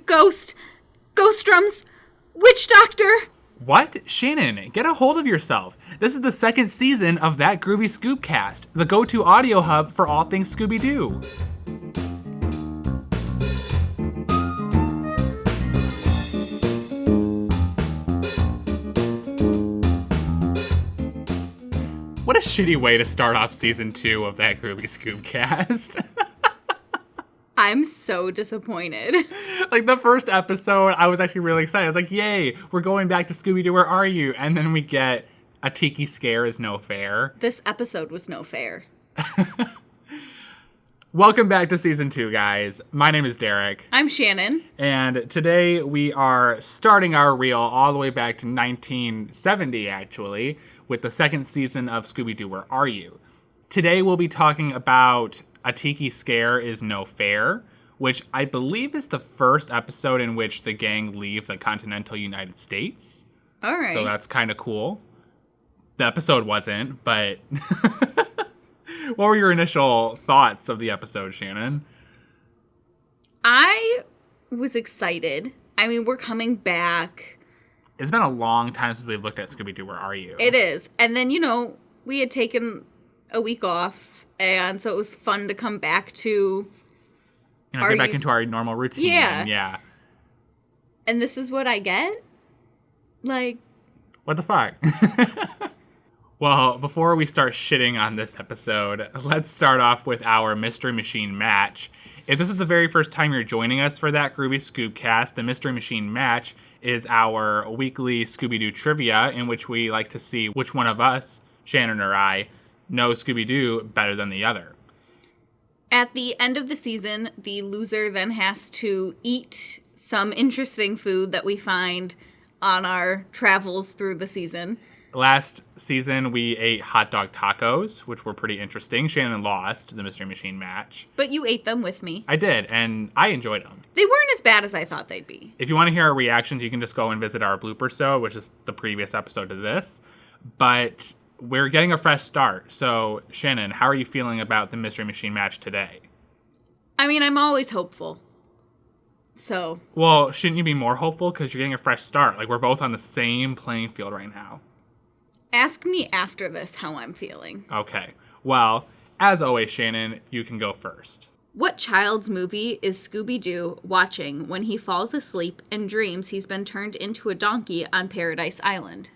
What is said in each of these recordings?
Ghost drums, witch doctor. What? Shannon, get a hold of yourself. This is the second season of That Groovy Scoobcast, the go-to audio hub for all things Scooby-Doo. What a shitty way to start off season 2 of That Groovy Scoobcast. I'm so disappointed. Like, the first episode, I was actually really excited. I was like, yay, we're going back to Scooby-Doo, where are you? And then we get a Tiki Scare is no fair. This episode was no fair. Welcome back to season 2, guys. My name is Derek. I'm Shannon. And today we are starting our reel all the way back to 1970, actually, with the second season of Scooby-Doo, Where Are You? Today we'll be talking about A Tiki Scare is No Fair, which I believe is the first episode in which the gang leave the continental United States. All right. So that's kind of cool. The episode wasn't, but what were your initial thoughts of the episode, Shannon? I was excited. I mean, we're coming back. It's been a long time since we've looked at Scooby-Doo, Where Are You? It is. And then, we had taken a week off, and so it was fun to come back to... get back into our normal routine. Yeah. And this is what I get? Like... What the fuck? Well, before we start shitting on this episode, let's start off with our Mystery Machine Match. If this is the very first time you're joining us for That Groovy Scoobcast, the Mystery Machine Match is our weekly Scooby-Doo trivia in which we like to see which one of us, Shannon or I, know Scooby-Doo better than the other. At the end of the season, the loser then has to eat some interesting food that we find on our travels through the season. Last season, we ate hot dog tacos, which were pretty interesting. Shannon lost the Mystery Machine Match. But you ate them with me. I did, and I enjoyed them. They weren't as bad as I thought they'd be. If you want to hear our reactions, you can just go and visit our blooper show, which is the previous episode to this. But we're getting a fresh start. So, Shannon, how are you feeling about the Mystery Machine Match today? I mean, I'm always hopeful. So. Well, shouldn't you be more hopeful? Because you're getting a fresh start. Like, we're both on the same playing field right now. Ask me after this how I'm feeling. Okay. Well, as always, Shannon, you can go first. What child's movie is Scooby-Doo watching when he falls asleep and dreams he's been turned into a donkey on Paradise Island?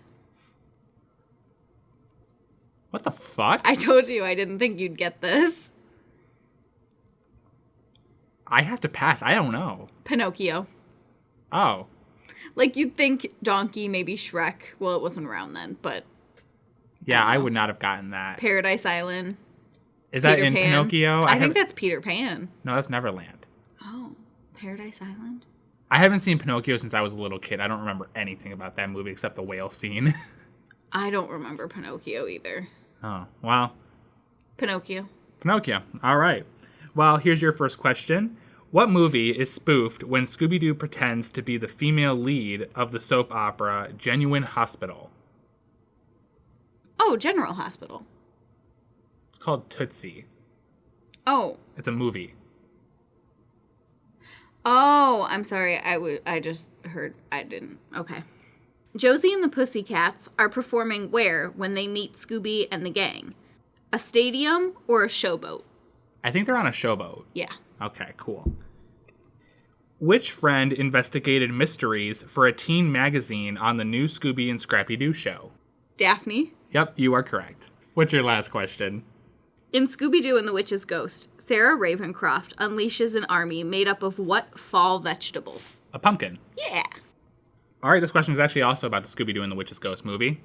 What the fuck? I told you I didn't think you'd get this. I have to pass. I don't know. Pinocchio. Oh. Like, you'd think donkey, maybe Shrek. Well, it wasn't around then, but... Yeah, I would not have gotten that. Paradise Island. Is that Peter in Pan. Pinocchio? I think that's Peter Pan. No, that's Neverland. Oh, Paradise Island? I haven't seen Pinocchio since I was a little kid. I don't remember anything about that movie except the whale scene. I don't remember Pinocchio either. Oh, well. Pinocchio. All right. Well, here's your first question. What movie is spoofed when Scooby-Doo pretends to be the female lead of the soap opera Genuine Hospital? Oh, General Hospital. It's called Tootsie. Oh. It's a movie. Oh, I'm sorry. I just heard. I didn't. Okay. Josie and the Pussycats are performing where when they meet Scooby and the gang? A stadium or a showboat? I think they're on a showboat. Yeah. Okay, cool. Which friend investigated mysteries for a teen magazine on the new Scooby and Scrappy-Doo show? Daphne. Yep, you are correct. What's your last question? In Scooby-Doo and the Witch's Ghost, Sarah Ravencroft unleashes an army made up of what fall vegetable? A pumpkin. Yeah. All right, this question is actually also about the Scooby-Doo and the Witch's Ghost movie.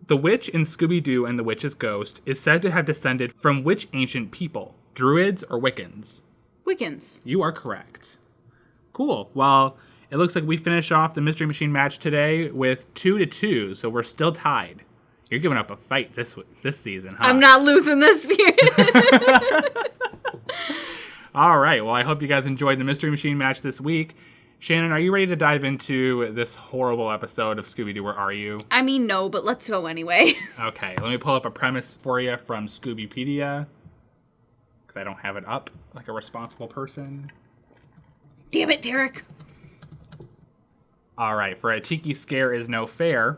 The witch in Scooby-Doo and the Witch's Ghost is said to have descended from which ancient people? Druids or Wiccans? Wiccans. You are correct. Cool. Well, it looks like we finish off the Mystery Machine Match today with 2-2, so we're still tied. You're giving up a fight this season, huh? I'm not losing this year. All right. Well, I hope you guys enjoyed the Mystery Machine Match this week. Shannon, are you ready to dive into this horrible episode of Scooby-Doo, Where Are You? I mean, no, but let's go anyway. Okay. Let me pull up a premise for you from Scoobypedia, because I don't have it up like a responsible person. Damn it, Derek. All right, for a Tiki Scare is no fair.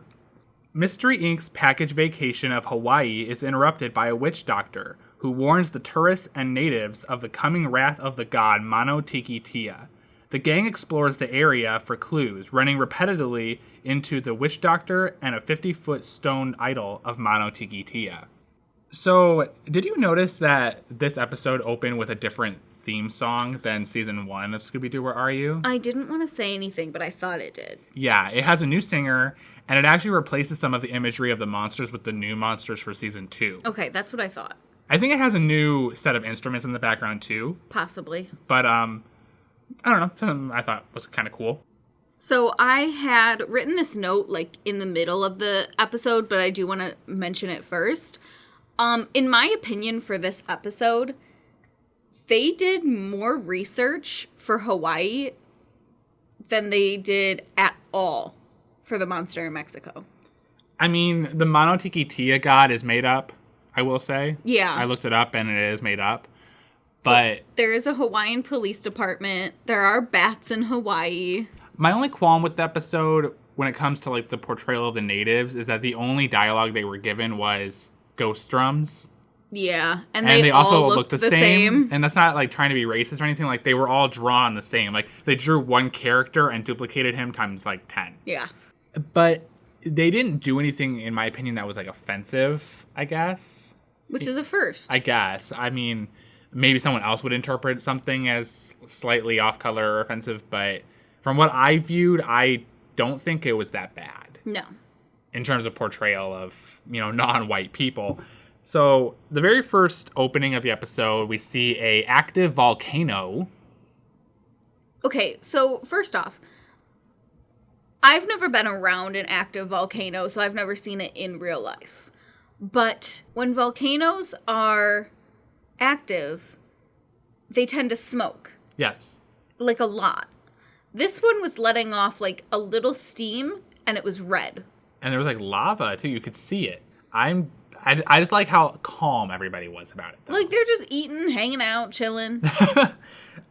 Mystery Inc.'s package vacation of Hawaii is interrupted by a witch doctor who warns the tourists and natives of the coming wrath of the god Mano Tiki Tia. The gang explores the area for clues, running repetitively into the witch doctor and a 50-foot stone idol of Mano Tiki Tia. So, did you notice that this episode opened with a different theme song than season 1 of Scooby-Doo, Where Are You? I didn't want to say anything, but I thought it did. Yeah, it has a new singer, and it actually replaces some of the imagery of the monsters with the new monsters for season 2. Okay, that's what I thought. I think it has a new set of instruments in the background, too. Possibly. But, I don't know, I thought was kind of cool. So I had written this note, like, in the middle of the episode, but I do want to mention it first. In my opinion, for this episode, they did more research for Hawaii than they did at all for the monster in Mexico. I mean, the Mano Tiki Tia god is made up, I will say. Yeah. I looked it up, and it is made up. But there is a Hawaiian police department. There are bats in Hawaii. My only qualm with the episode, when it comes to, like, the portrayal of the natives, is that the only dialogue they were given was ghost drums. Yeah, and they also all looked the same. And that's not, like, trying to be racist or anything. Like, they were all drawn the same. Like, they drew one character and duplicated him times, like, 10. Yeah. But they didn't do anything, in my opinion, that was, like, offensive, I guess. Which is a first. I guess. I mean, maybe someone else would interpret something as slightly off-color or offensive, but from what I viewed, I don't think it was that bad. No. In terms of portrayal of, non-white people. So, the very first opening of the episode, we see a active volcano. Okay, so first off, I've never been around an active volcano, so I've never seen it in real life. But when volcanoes are active, they tend to smoke. Yes. Like a lot. This one was letting off like a little steam, and it was red. And there was like lava too. You could see it. I just like how calm everybody was about it, though. Like they're just eating, hanging out, chilling.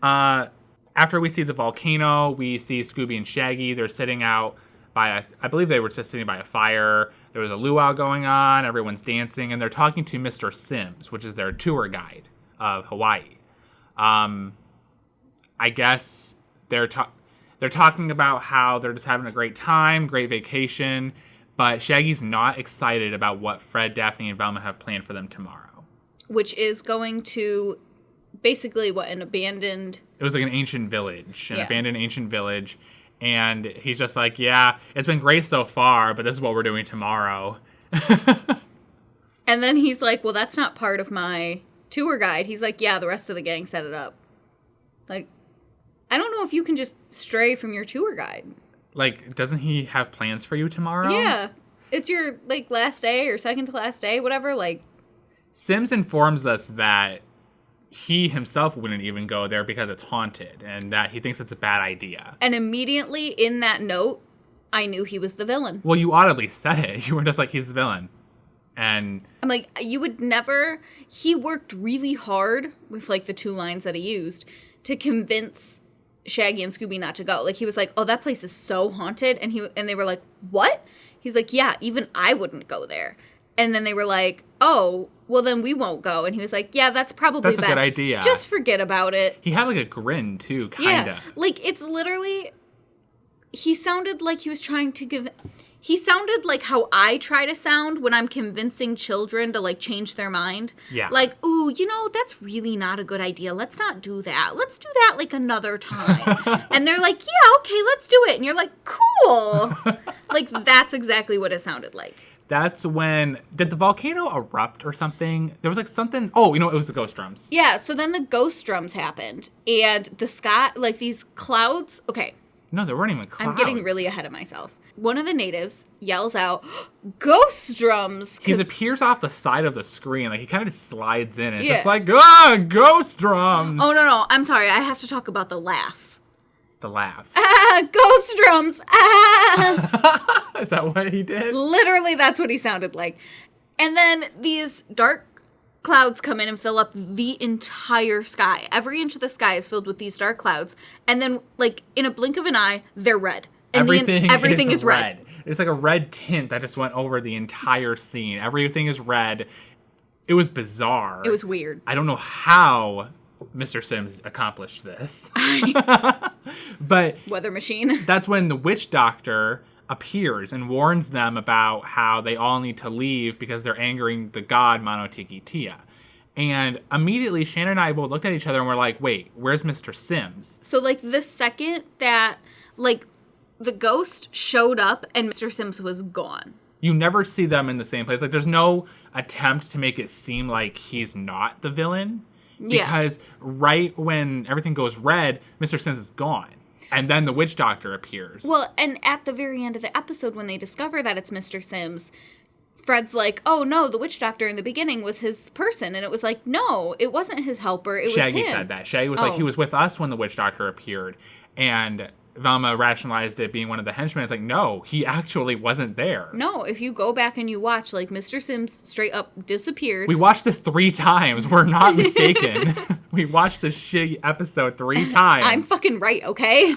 After we see the volcano, we see Scooby and Shaggy. They're sitting out by I believe they were just sitting by a fire. There was a luau going on. Everyone's dancing, and they're talking to Mr. Sims, which is their tour guide of Hawaii. I guess they're talking about how they're just having a great time, great vacation. But Shaggy's not excited about what Fred, Daphne, and Velma have planned for them tomorrow. Which is going to basically an abandoned... It was like an ancient village, abandoned ancient village. And he's just like, yeah, it's been great so far, but this is what we're doing tomorrow. And then he's like, well, that's not part of my tour guide. He's like, yeah, the rest of the gang set it up. Like, I don't know if you can just stray from your tour guide. Like, doesn't he have plans for you tomorrow? Yeah. It's your, last day or second to last day, whatever, Sims informs us that he himself wouldn't even go there because it's haunted, and that he thinks it's a bad idea. And immediately in that note, I knew he was the villain. Well, you audibly said it. You were just like, he's the villain. And I'm like, you would never... He worked really hard with, the 2 lines that he used to convince Shaggy and Scooby not to go. He was like, oh, that place is so haunted. And they were like, what? He's like, yeah, even I wouldn't go there. And then they were like, oh, well, then we won't go. And he was like, yeah, that's probably best. That's a good idea. Just forget about it. He had, a grin, too, kind of. Yeah, it's literally... He sounded like he was trying to give... He sounded like how I try to sound when I'm convincing children to, change their mind. Yeah. Ooh, that's really not a good idea. Let's not do that. Let's do that, another time. And they're like, yeah, okay, let's do it. And you're like, cool. That's exactly what it sounded like. That's when... Did the volcano erupt or something? There was, something... Oh, it was the ghost drums. Yeah, so then the ghost drums happened. And the sky, these clouds... Okay. No, there weren't even clouds. I'm getting really ahead of myself. One of the natives yells out, ghost drums! He appears off the side of the screen. He kind of just slides in. And it's just ghost drums! Oh, no. I'm sorry. I have to talk about the laugh. The laugh. Ghost drums! Is that what he did? Literally, that's what he sounded like. And then these dark clouds come in and fill up the entire sky. Every inch of the sky is filled with these dark clouds. And then, in a blink of an eye, they're red. everything is red. It's like a red tint that just went over the entire scene. Everything is red. It was bizarre. It was weird. I don't know how Mr. Sims accomplished this. But weather machine. That's when the witch doctor appears and warns them about how they all need to leave because they're angering the god Monotiki Tia. And immediately Shannon and I both looked at each other and we're like, wait, where's Mr. Sims? So, like, the second that, like, the ghost showed up and Mr. Sims was gone. You never see them in the same place. Like, there's no attempt to make it seem like he's not the villain. Yeah. Because right when everything goes red, Mr. Sims is gone. And then the witch doctor appears. Well, and at the very end of the episode, when they discover that it's Mr. Sims, Fred's like, oh, no, the witch doctor in the beginning was his person. And it was like, no, it wasn't his helper. It was him. Shaggy said that. Shaggy was like, he was with us when the witch doctor appeared. And Velma rationalized it being one of the henchmen. It's like, no, he actually wasn't there. No, if you go back and you watch, like, Mr. Sims straight up disappeared. We watched this 3 times. We're not mistaken. We watched this shitty episode 3 times. I'm fucking right, okay?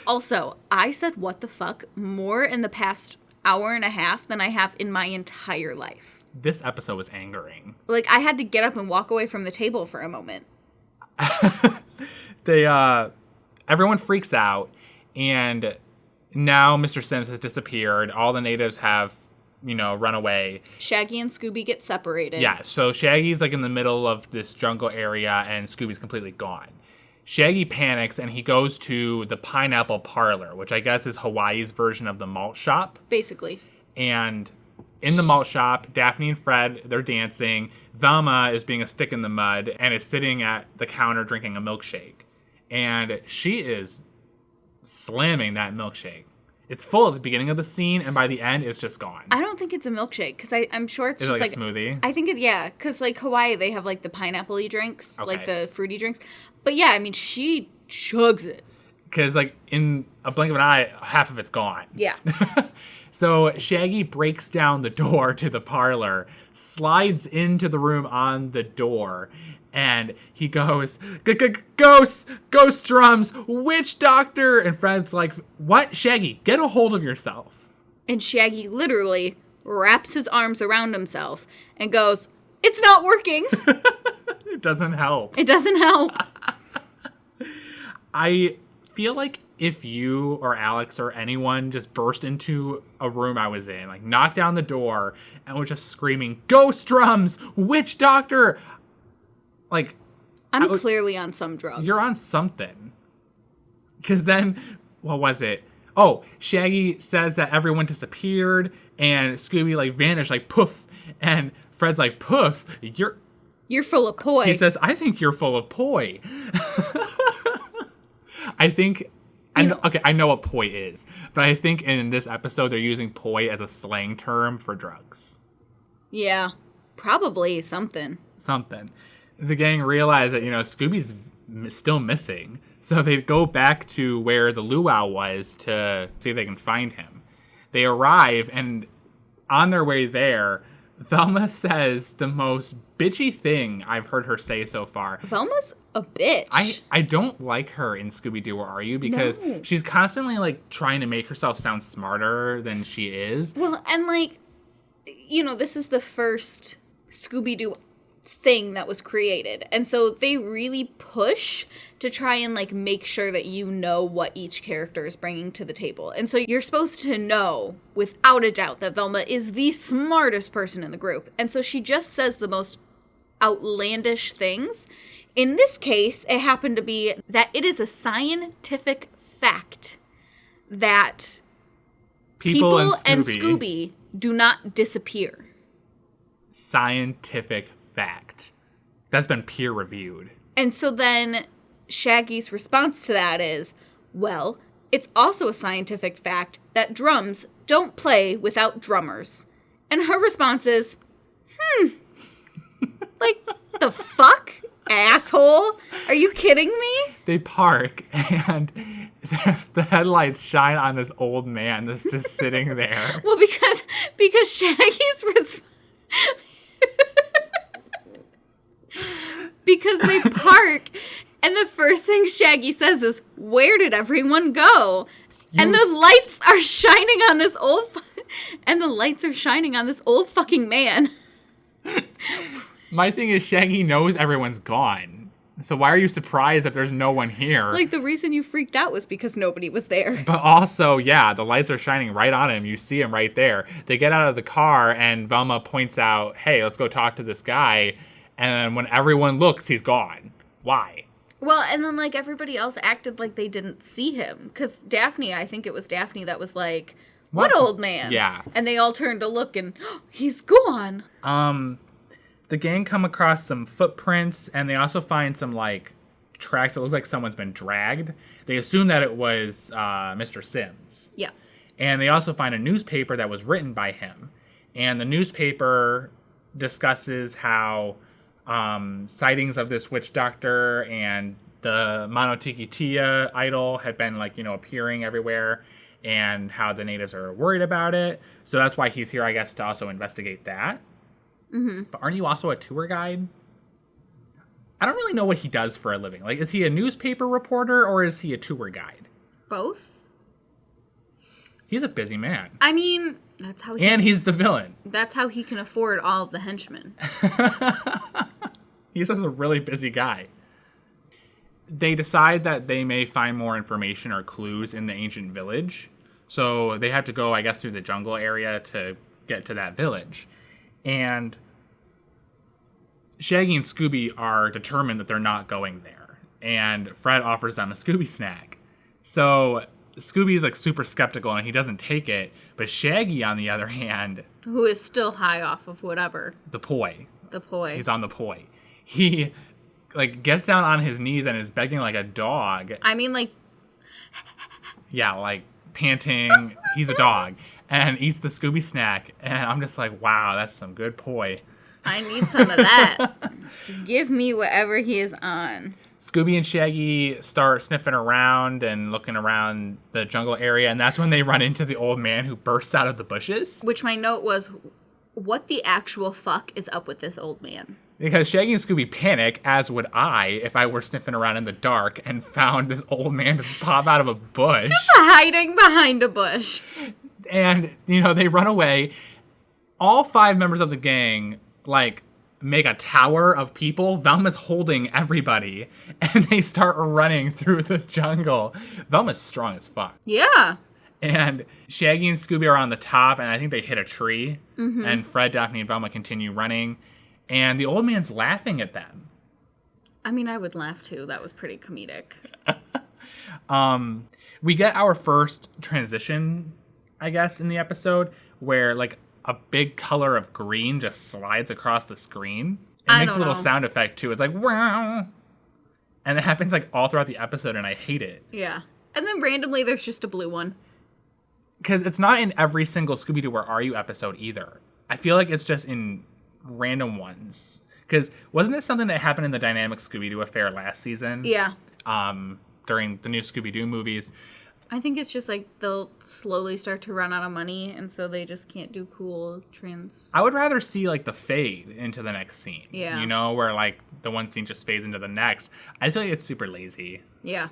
Also, I said what the fuck more in the past hour and a half than I have in my entire life. This episode was angering. Like, I had to get up and walk away from the table for a moment. Everyone freaks out, and now Mr. Sims has disappeared. All the natives have, run away. Shaggy and Scooby get separated. Yeah, so Shaggy's like in the middle of this jungle area, and Scooby's completely gone. Shaggy panics, and he goes to the Pineapple Parlor, which I guess is Hawaii's version of the malt shop. Basically. And in the malt shop, Daphne and Fred, they're dancing. Velma is being a stick in the mud and is sitting at the counter drinking a milkshake. And she is slamming that milkshake. It's full at the beginning of the scene, and by the end, it's just gone. I don't think it's a milkshake, because I'm sure it's just like a smoothie? I think because like Hawaii, they have like the pineapple-y drinks, okay. like the fruity drinks. But yeah, I mean, she chugs it. Because like in a blink of an eye, half of it's gone. Yeah. So Shaggy breaks down the door to the parlor, slides into the room on the door, and he goes, ghost drums, witch doctor. And Fred's like, what? Shaggy, get a hold of yourself. And Shaggy literally wraps his arms around himself and goes, it's not working. It doesn't help. It doesn't help. I feel like if you or Alex or anyone just burst into a room I was in, like knocked down the door and was just screaming, ghost drums, witch doctor. Like, I'm clearly on some drug. You're on something. Because then, what was it? Oh, Shaggy says that everyone disappeared and Scooby like vanished, like poof. And Fred's like, poof, you're full of poi. He says, I think you're full of poi. I know what poi is, but I think in this episode they're using poi as a slang term for drugs. Yeah, probably something. The gang realized that, Scooby's still missing, so they go back to where the luau was to see if they can find him. They arrive, and on their way there, Velma says the most bitchy thing I've heard her say so far. Velma's a bitch. I don't like her in Scooby-Doo, Where Are You? Because she's constantly, like, trying to make herself sound smarter than she is. Well, and, like, this is the first Scooby-Doo thing that was created. And so they really push to try and, like, make sure that you know what each character is bringing to the table. And so you're supposed to know, without a doubt, that Velma is the smartest person in the group. And so she just says the most outlandish things. In this case, it happened to be that it is a scientific fact that people and Scooby do not disappear. Scientific fact. That's been peer reviewed. And so then Shaggy's response to that is, well, it's also a scientific fact that drums don't play without drummers. And her response is, like, the fuck? Asshole? Are you kidding me? They park, and the headlights shine on this old man that's just sitting there. Well, because Shaggy's because they park, and the first thing Shaggy says is, where did everyone go? And the lights are shining on this old fucking man. My thing is Shaggy knows everyone's gone. So why are you surprised that there's no one here? Like, the reason you freaked out was because nobody was there. But also, yeah, the lights are shining right on him. You see him right there. They get out of the car, and Velma points out, hey, let's go talk to this guy. And when everyone looks, he's gone. Why? Well, and then, like, everybody else acted like they didn't see him. Because Daphne, I think it was Daphne that was like, what old man? Yeah. And they all turned to look, and he's gone. The gang come across some footprints, and they also find some, like, tracks that look like someone's been dragged. They assume that it was Mr. Sims. Yeah. And they also find a newspaper that was written by him. And the newspaper discusses how sightings of this witch doctor and the Mono Tiki Tia idol had been, like, you know, appearing everywhere, and how the natives are worried about it. So that's why he's here, I guess, to also investigate that. Mm-hmm. But aren't you also a tour guide? I don't really know what he does for a living. Like, is he a newspaper reporter or is he a tour guide? Both. He's a busy man. I mean, that's how he's the villain. That's how he can afford all of the henchmen. He's just a really busy guy. They decide that they may find more information or clues in the ancient village. So they have to go, I guess, through the jungle area to get to that village. And Shaggy and Scooby are determined that they're not going there. And Fred offers them a Scooby snack. So Scooby's like super skeptical and he doesn't take it. But Shaggy, on the other hand... Who is still high off of whatever. The poi. The poi. He's on the poi. He like gets down on his knees and is begging like a dog. I mean, like... Yeah, like panting. He's a dog. And eats the Scooby snack. And I'm just like, wow, that's some good poi. I need some of that. Give me whatever he is on. Scooby and Shaggy start sniffing around and looking around the jungle area. And that's when they run into the old man who bursts out of the bushes. Which my note was, what the actual fuck is up with this old man? Because Shaggy and Scooby panic, as would I, if I were sniffing around in the dark and found this old man just pop out of a bush. Just hiding behind a bush. And, you know, they run away. All 5 members of the gang, like, make a tower of people. Velma's holding everybody. And they start running through the jungle. Velma's strong as fuck. Yeah. And Shaggy and Scooby are on the top, and I think they hit a tree. Mm-hmm. And Fred, Daphne, and Velma continue running. And the old man's laughing at them. I mean, I would laugh too. That was pretty comedic. We get our first transition, I guess, in the episode, where, like, a big color of green just slides across the screen. It makes a little sound effect, too. It's like, wow. And it happens, like, all throughout the episode, and I hate it. Yeah. And then randomly, there's just a blue one. Because it's not in every single Scooby-Doo Where Are You episode, either. I feel like it's just in random ones. Because wasn't it something that happened in the Dynamic Scooby-Doo affair last season? Yeah. During the new Scooby-Doo movies. I think it's just like they'll slowly start to run out of money, and so they just can't do cool trans. I would rather see like the fade into the next scene. Yeah. You know, where like the one scene just fades into the next. I feel like it's super lazy. Yeah.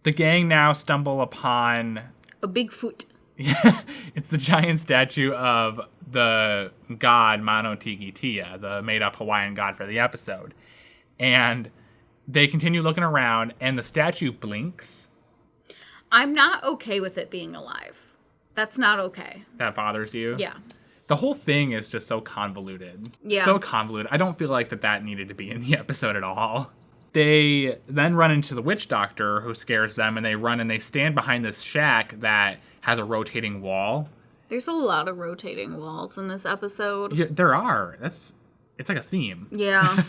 The gang now stumble upon a Bigfoot. Yeah, it's the giant statue of the god Mono Tiki Tia, the made-up Hawaiian god for the episode. And they continue looking around, and the statue blinks. I'm not okay with it being alive. That's not okay. That bothers you? Yeah. The whole thing is just so convoluted. Yeah. So convoluted. I don't feel like that needed to be in the episode at all. They then run into the witch doctor who scares them, and they run and they stand behind this shack that has a rotating wall. There's a lot of rotating walls in this episode. Yeah, there are. It's like a theme. Yeah.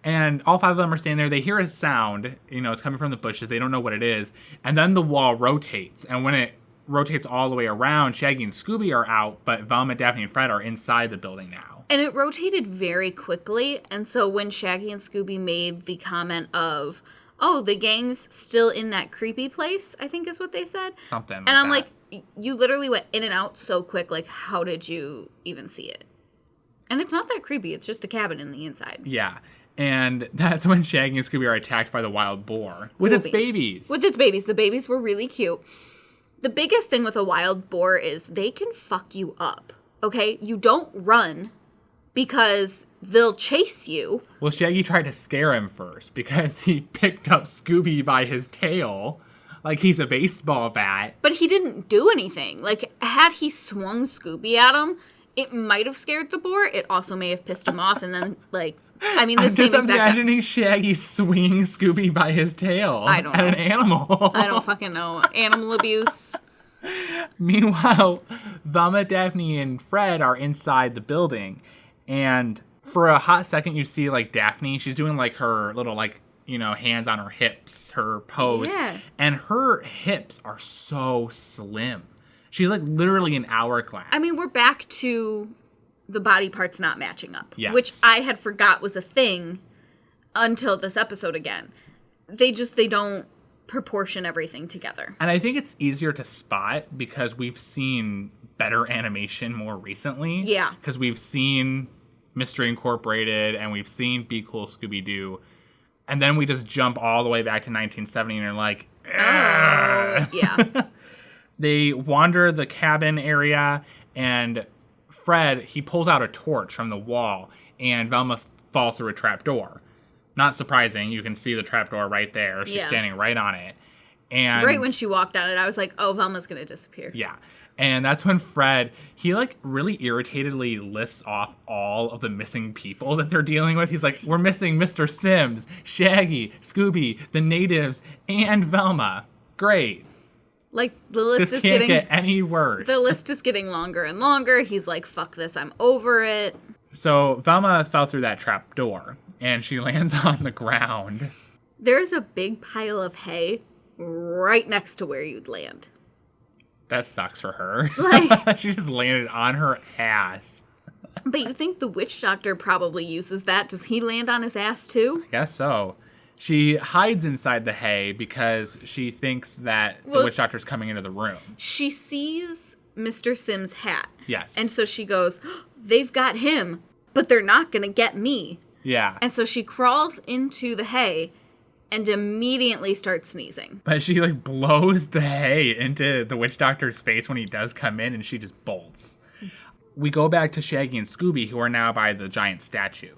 And all 5 of them are standing there. They hear a sound. You know, it's coming from the bushes. They don't know what it is. And then the wall rotates. And when it rotates all the way around, Shaggy and Scooby are out, but Velma, Daphne, and Fred are inside the building now. And it rotated very quickly. And so when Shaggy and Scooby made the comment of, oh, the gang's still in that creepy place, I think is what they said. Something like and I'm that. like, you literally went in and out so quick. Like, how did you even see it? And it's not that creepy. It's just a cabin in the inside. Yeah. And that's when Shaggy and Scooby are attacked by the wild boar with its babies. With its babies. The babies were really cute. The biggest thing with a wild boar is they can fuck you up, okay? You don't run because they'll chase you. Well, Shaggy tried to scare him first because he picked up Scooby by his tail like he's a baseball bat. But he didn't do anything. Like, had he swung Scooby at him, it might have scared the boar. It also may have pissed him off, and then, like, I mean, the I'm same just exact... imagining Shaggy swinging Scooby by his tail I don't at know. an animal. I don't fucking know. Animal abuse. Meanwhile, Velma, Daphne, and Fred are inside the building, and for a hot second, you see, like, Daphne, she's doing, like, her little, like, you know, hands on her hips, her pose. Yeah. And her hips are so slim. She's, like, literally an hourglass. I mean, we're back to the body parts not matching up, Yes. which I had forgot was a thing until this episode again. They don't proportion everything together. And I think it's easier to spot because we've seen better animation more recently. Yeah. Because we've seen Mystery Incorporated and we've seen Be Cool Scooby-Doo. And then we just jump all the way back to 1970 and are like, oh, yeah. They wander the cabin area, and Fred, he pulls out a torch from the wall, and Velma falls through a trapdoor. Not surprising. You can see the trapdoor right there. She's standing right on it. And right when she walked on it, I was like, oh, Velma's going to disappear. Yeah. And that's when Fred, he, like, really irritatedly lists off all of the missing people that they're dealing with. He's like, we're missing Mr. Sims, Shaggy, Scooby, the natives, and Velma. Great. Like, the list This is can't getting... get any worse. The list is getting longer and longer. He's like, fuck this, I'm over it. So Velma fell through that trap door, and she lands on the ground. There's a big pile of hay right next to where you'd land. That sucks for her. Like, she just landed on her ass. But you think the witch doctor probably uses that? Does he land on his ass too? I guess so. She hides inside the hay because she thinks that the witch doctor's coming into the room. She sees Mr. Sims' hat. Yes. And so she goes, oh, they've got him, but they're not going to get me. Yeah. And so she crawls into the hay and immediately starts sneezing. But she, like, blows the hay into the witch doctor's face when he does come in, and she just bolts. We go back to Shaggy and Scooby, who are now by the giant statue.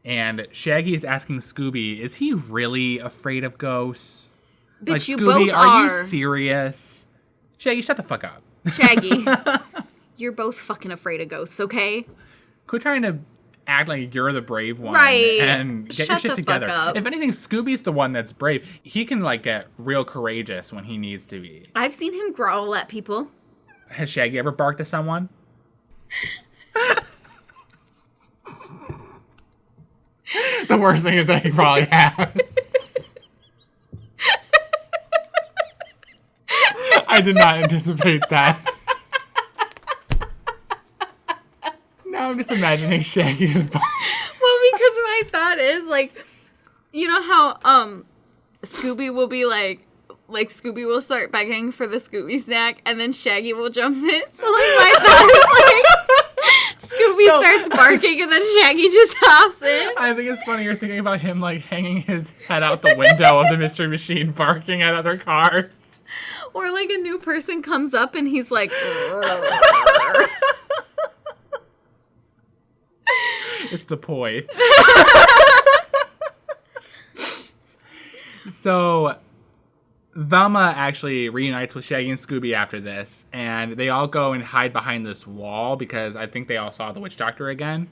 And Shaggy is asking Scooby, is he really afraid of ghosts? Bitch, like, you Scooby, both are you are. Serious? Shaggy, shut the fuck up. Shaggy, you're both fucking afraid of ghosts, okay? Quit trying to act like you're the brave one. Right. And get Shut your shit the together. fuck up. If anything, Scooby's the one that's brave. He can, like, get real courageous when he needs to be. I've seen him growl at people. Has Shaggy ever barked at someone? The worst thing is that he probably has. I did not anticipate that. Now I'm just imagining Shaggy just Well, because my thought is, like, you know how Scooby will be like Scooby will start begging for the Scooby snack, and then Shaggy will jump in. So, like, my thought is, like, Scooby starts barking, and then Shaggy just hops in. I think it's funny you're thinking about him, like, hanging his head out the window of the Mystery Machine, barking at other cars. Or, like, a new person comes up, and he's like... It's the poi. So, Velma actually reunites with Shaggy and Scooby after this, and they all go and hide behind this wall because I think they all saw the witch doctor again.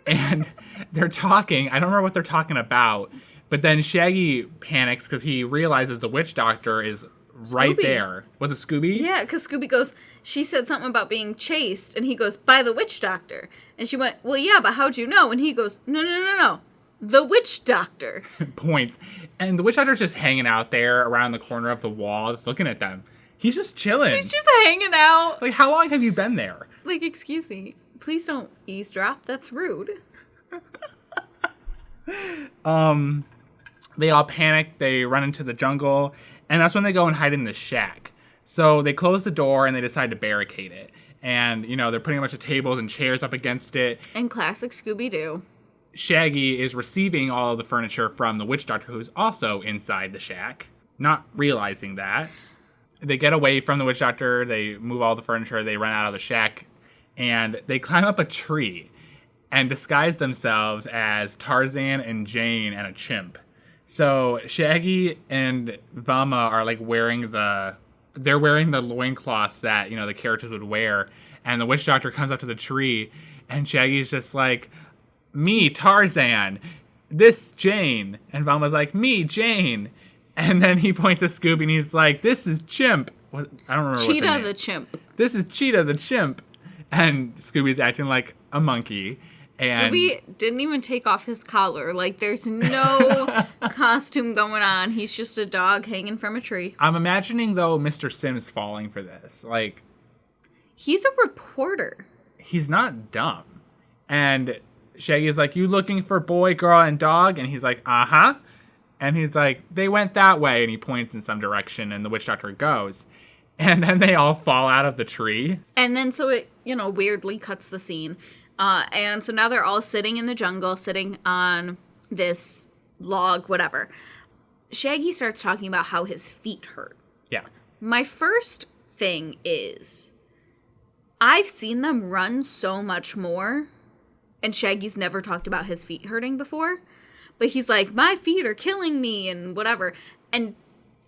And they're talking. I don't remember what they're talking about, but then Shaggy panics because he realizes the witch doctor is right Scooby. there. Was it Scooby? Yeah, because Scooby goes, she said something about being chased, and he goes, by the witch doctor. And she went, well, yeah, but how'd you know? And he goes, no. The witch doctor. Points. And the witch doctor's just hanging out there around the corner of the wall, just looking at them. He's just chilling. He's just hanging out. Like, how long have you been there? Like, excuse me. Please don't eavesdrop. That's rude. They all panic. They run into the jungle. And that's when they go and hide in the shack. So they close the door and they decide to barricade it. And, you know, they're putting a bunch of tables and chairs up against it. In classic Scooby-Doo. Shaggy is receiving all of the furniture from the witch doctor, who's also inside the shack, not realizing that. They get away from the witch doctor. They move all the furniture. They run out of the shack. And they climb up a tree and disguise themselves as Tarzan and Jane and a chimp. So Shaggy and Velma are like wearing the loincloths that, the characters would wear. And the witch doctor comes up to the tree and Shaggy's just like, me, Tarzan. This, Jane. And Velma's like, me, Jane. And then he points to Scooby and he's like, this is Chimp. I don't remember Cheetah what the Chimp. This is Cheetah the Chimp. And Scooby's acting like a monkey. And Scooby didn't even take off his collar. Like, there's no costume going on. He's just a dog hanging from a tree. I'm imagining, though, Mr. Sims falling for this. Like, he's a reporter. He's not dumb. And Shaggy's like, you looking for boy, girl, and dog? And he's like, uh-huh. And he's like, they went that way. And he points in some direction, and the witch doctor goes. And then they all fall out of the tree. And then so it, weirdly cuts the scene. And so now they're all sitting in the jungle, sitting on this log, whatever. Shaggy starts talking about how his feet hurt. Yeah. My first thing is, I've seen them run so much more, and Shaggy's never talked about his feet hurting before. But he's like, my feet are killing me and whatever. And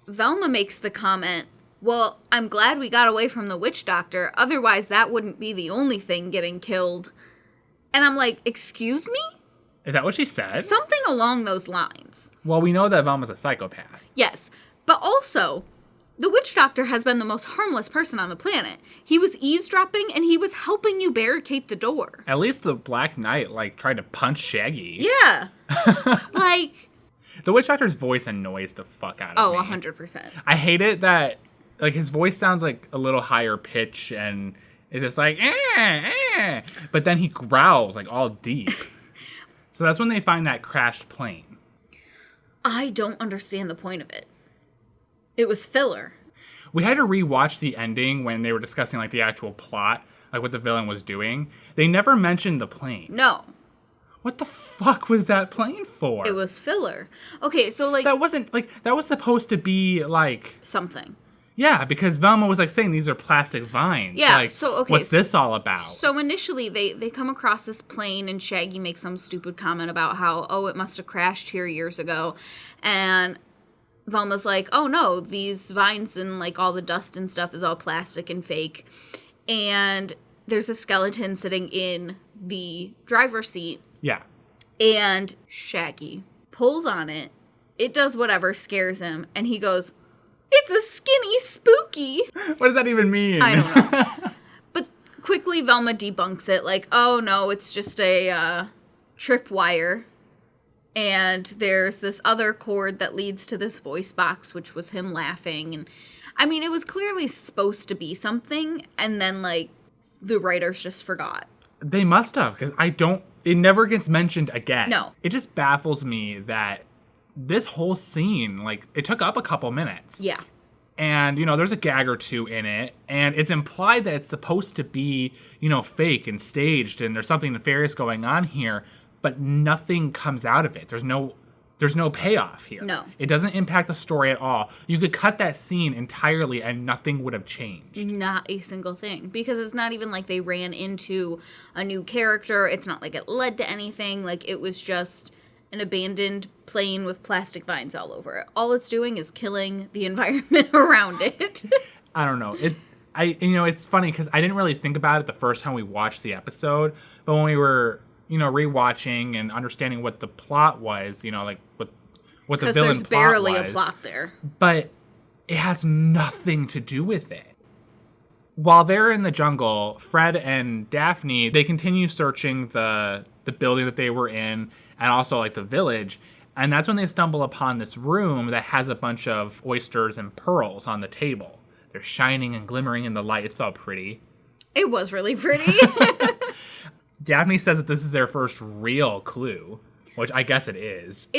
Velma makes the comment, well, I'm glad we got away from the witch doctor. Otherwise, that wouldn't be the only thing getting killed. And I'm like, excuse me? Is that what she said? Something along those lines. Well, we know that Velma's a psychopath. Yes. But also, the witch doctor has been the most harmless person on the planet. He was eavesdropping and he was helping you barricade the door. At least the Black Knight, tried to punch Shaggy. Yeah. The witch doctor's voice annoys the fuck out of me. Oh, 100%. I hate it that, his voice sounds like a little higher pitch and it's just like, but then he growls, all deep. So that's when they find that crashed plane. I don't understand the point of it. It was filler. We had to rewatch the ending when they were discussing, the actual plot, what the villain was doing. They never mentioned the plane. No. What the fuck was that plane for? It was filler. Okay, so, That wasn't, that was supposed to be, something. Yeah, because Velma was, saying these are plastic vines. Yeah, so, okay. What's this all about? So, initially, they come across this plane, and Shaggy makes some stupid comment about how, it must have crashed here years ago. And Velma's like, oh, no, these vines and, all the dust and stuff is all plastic and fake. And there's a skeleton sitting in the driver's seat. Yeah. And Shaggy pulls on it. It does whatever, scares him. And he goes, it's a skinny spooky. What does that even mean? I don't know. But quickly Velma debunks it. Oh, no, it's just a tripwire. And there's this other cord that leads to this voice box, which was him laughing. And I mean, it was clearly supposed to be something. And then, the writers just forgot. They must have, because it never gets mentioned again. No. It just baffles me that this whole scene, it took up a couple minutes. Yeah. And, there's a gag or two in it, and it's implied that it's supposed to be, fake and staged, and there's something nefarious going on here, but nothing comes out of it. There's no payoff here. No. It doesn't impact the story at all. You could cut that scene entirely and nothing would have changed. Not a single thing. Because it's not even like they ran into a new character. It's not like it led to anything. It was just an abandoned plane with plastic vines all over it. All it's doing is killing the environment around it. I don't know. It's funny because I didn't really think about it the first time we watched the episode, but when we were, rewatching and understanding what the plot was, what the villain plot was. Because there's barely a plot there. But it has nothing to do with it. While they're in the jungle, Fred and Daphne, they continue searching the building that they were in and also the village. And that's when they stumble upon this room that has a bunch of oysters and pearls on the table. They're shining and glimmering in the light. It's all pretty. It was really pretty. Daphne says that this is their first real clue, which I guess it is.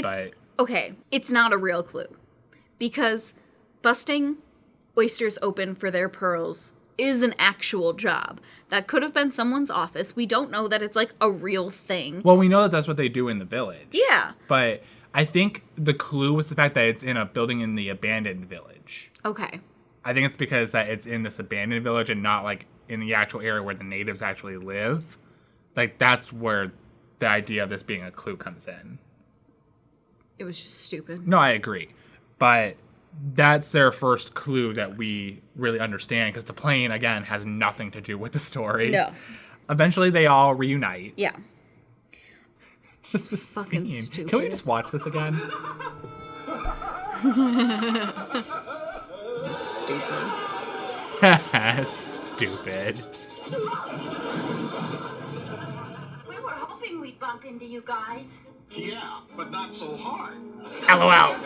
Okay, it's not a real clue. Because busting oysters open for their pearls is an actual job. That could have been someone's office. We don't know that it's a real thing. Well, we know that that's what they do in the village. Yeah. But I think the clue was the fact that it's in a building in the abandoned village. Okay. I think it's because that it's in this abandoned village and not, like, in the actual area where the natives actually live. Like, that's where the idea of this being a clue comes in. It was just stupid. No, I agree. But that's their first clue that we really understand, because the plane, again, has nothing to do with the story. No. Eventually, they all reunite. Yeah. Just the Fucking scene. stupid. Can we just watch this again? Stupid. Stupid. We were hoping we'd bump into you guys. Yeah, but not so hard. LOL.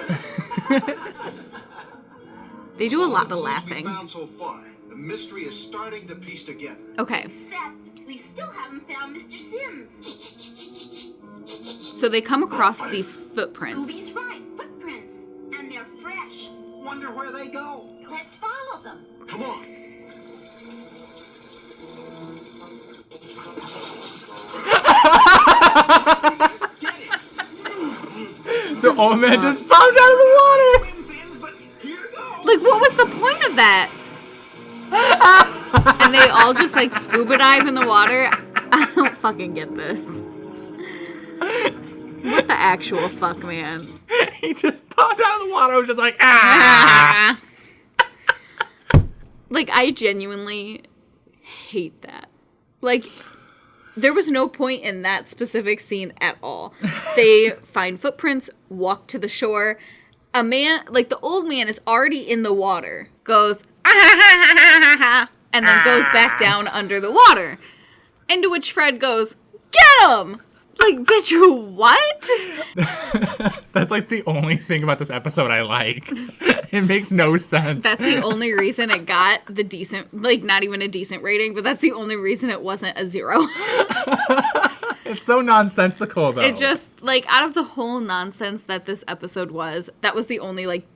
They do a lot of We laughing. found so far. The mystery is starting to piece together. Okay. Except we still haven't found Mr. Sims. So they come across these footprints. Scooby's right, footprints. And they're fresh. Wonder where they go. Let's follow them. Come on. Get it. The old man just popped out of the water. But here goes. Like, what was the point of that? And they all just, like, scuba dive in the water? I don't fucking get this. What the actual fuck, man? He just popped out of the water. I was just like, ah. Like, I genuinely hate that. Like, there was no point in that specific scene at all. They find footprints, walk to the shore. A man, like, the old man is already in the water, goes, and then goes back down under the water. Into which Fred goes, get him! Like, bitch, what? That's like the only thing about this episode I like. It makes no sense. That's the only reason it got the decent, like, not even a decent rating, but that's the only reason it wasn't a 0. It's so nonsensical, though. It just, like, out of the whole nonsense that this episode was, that was the only, like,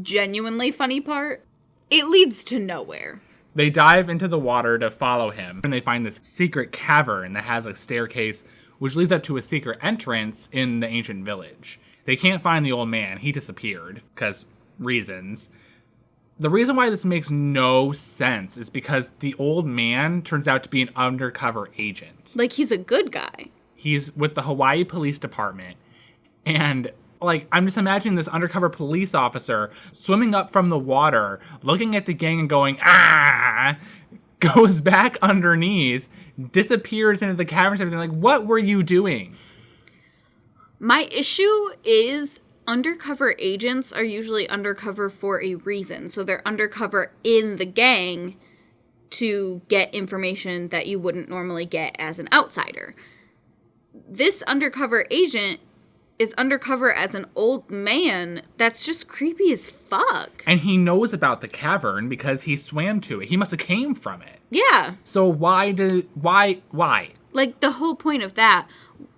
genuinely funny part. It leads to nowhere. They dive into the water to follow him, and they find this secret cavern that has a staircase which leads up to a secret entrance in the ancient village. They can't find the old man. He disappeared, because reasons. The reason why this makes no sense is because the old man turns out to be an undercover agent. Like, he's a good guy. He's with the Hawaii Police Department, and, like, I'm just imagining this undercover police officer swimming up from the water, looking at the gang and going, ah, goes back underneath, disappears into the caverns and everything. Like, what were you doing? My issue is undercover agents are usually undercover for a reason. So they're undercover in the gang to get information that you wouldn't normally get as an outsider. This undercover agent is undercover as an old man that's just creepy as fuck. And he knows about the cavern because he swam to it. He must have came from it. Yeah. So why? Like, the whole point of that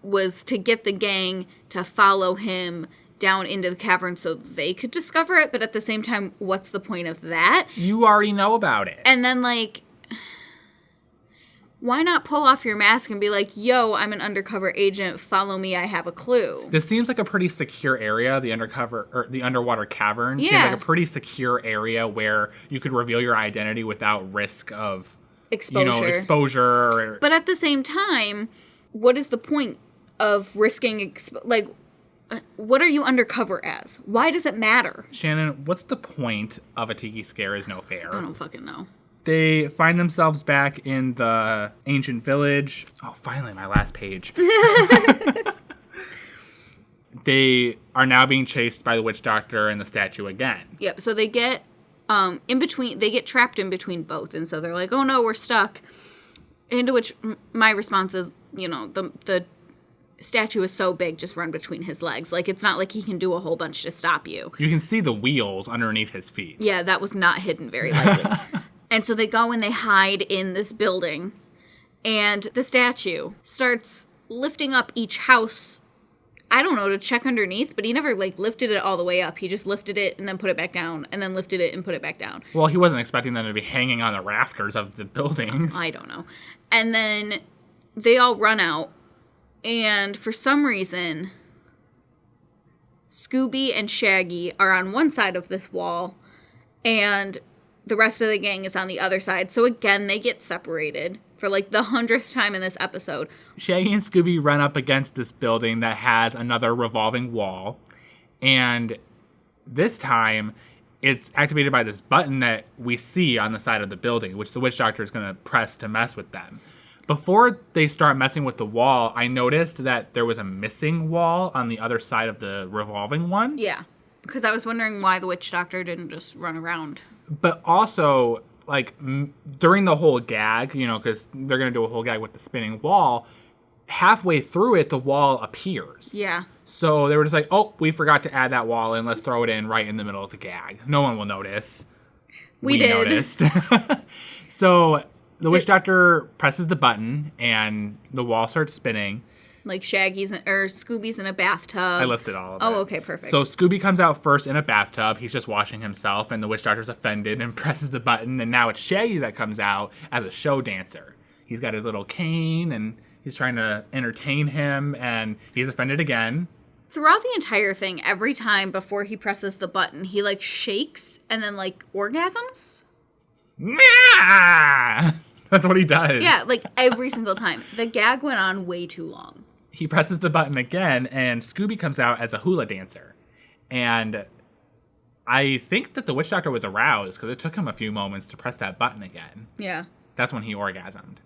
was to get the gang to follow him down into the cavern so they could discover it. But at the same time, what's the point of that? You already know about it. And then, like, why not pull off your mask and be like, yo, I'm an undercover agent, follow me, I have a clue. This seems like a pretty secure area, the underwater cavern. Yeah. Seems like a pretty secure area where you could reveal your identity without risk of exposure. But at the same time, what is the point of risking, what are you undercover as? Why does it matter? Shannon, what's the point of a Tiki Scare is no fair? I don't fucking know. They find themselves back in the ancient village. Oh, finally, my last page. They are now being chased by the witch doctor and the statue again. Yep, so they get they get trapped in between both, and so they're like, oh no, we're stuck. Into which my response is, the statue is so big, just run between his legs. Like, it's not like he can do a whole bunch to stop you. You can see the wheels underneath his feet. Yeah, that was not hidden very likely. And so they go and they hide in this building, and the statue starts lifting up each house, I don't know, to check underneath, but he never, lifted it all the way up. He just lifted it and then put it back down, and then lifted it and put it back down. Well, he wasn't expecting them to be hanging on the rafters of the buildings. I don't know. And then they all run out, and for some reason, Scooby and Shaggy are on one side of this wall, and the rest of the gang is on the other side. So again, they get separated for like the 100th time in this episode. Shaggy and Scooby run up against this building that has another revolving wall. And this time, it's activated by this button that we see on the side of the building, which the witch doctor is going to press to mess with them. Before they start messing with the wall, I noticed that there was a missing wall on the other side of the revolving one. Yeah, because I was wondering why the witch doctor didn't just run around. But also, like, during the whole gag, you know, because they're going to do a whole gag with the spinning wall, halfway through it, the wall appears. Yeah. So they were just like, oh, we forgot to add that wall in. Let's throw it in right in the middle of the gag. No one will notice. We did. Noticed. So the witch doctor presses the button and the wall starts spinning. Like Scooby's in a bathtub. I listed all of it. Oh, okay, perfect. So Scooby comes out first in a bathtub. He's just washing himself, and the witch doctor's offended and presses the button. And now it's Shaggy that comes out as a show dancer. He's got his little cane, and he's trying to entertain him, and he's offended again. Throughout the entire thing, every time before he presses the button, he, like, shakes and then, like, orgasms? Nah! That's what he does. Yeah, like, every single time. The gag went on way too long. He presses the button again, and Scooby comes out as a hula dancer. And I think that the witch doctor was aroused, because it took him a few moments to press that button again. Yeah. That's when he orgasmed.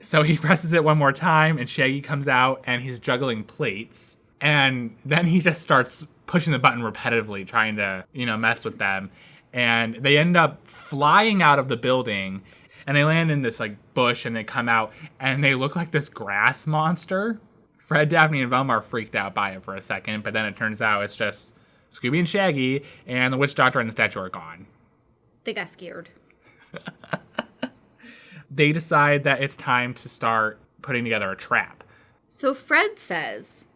So he presses it one more time, and Shaggy comes out, and he's juggling plates. And then he just starts pushing the button repetitively, trying to, mess with them. And they end up flying out of the building, and they land in this, like, bush, and they come out, and they look like this grass monster. Fred, Daphne, and Velma are freaked out by it for a second, but then it turns out it's just Scooby and Shaggy, and the witch doctor and the statue are gone. They got scared. They decide that it's time to start putting together a trap. So Fred says,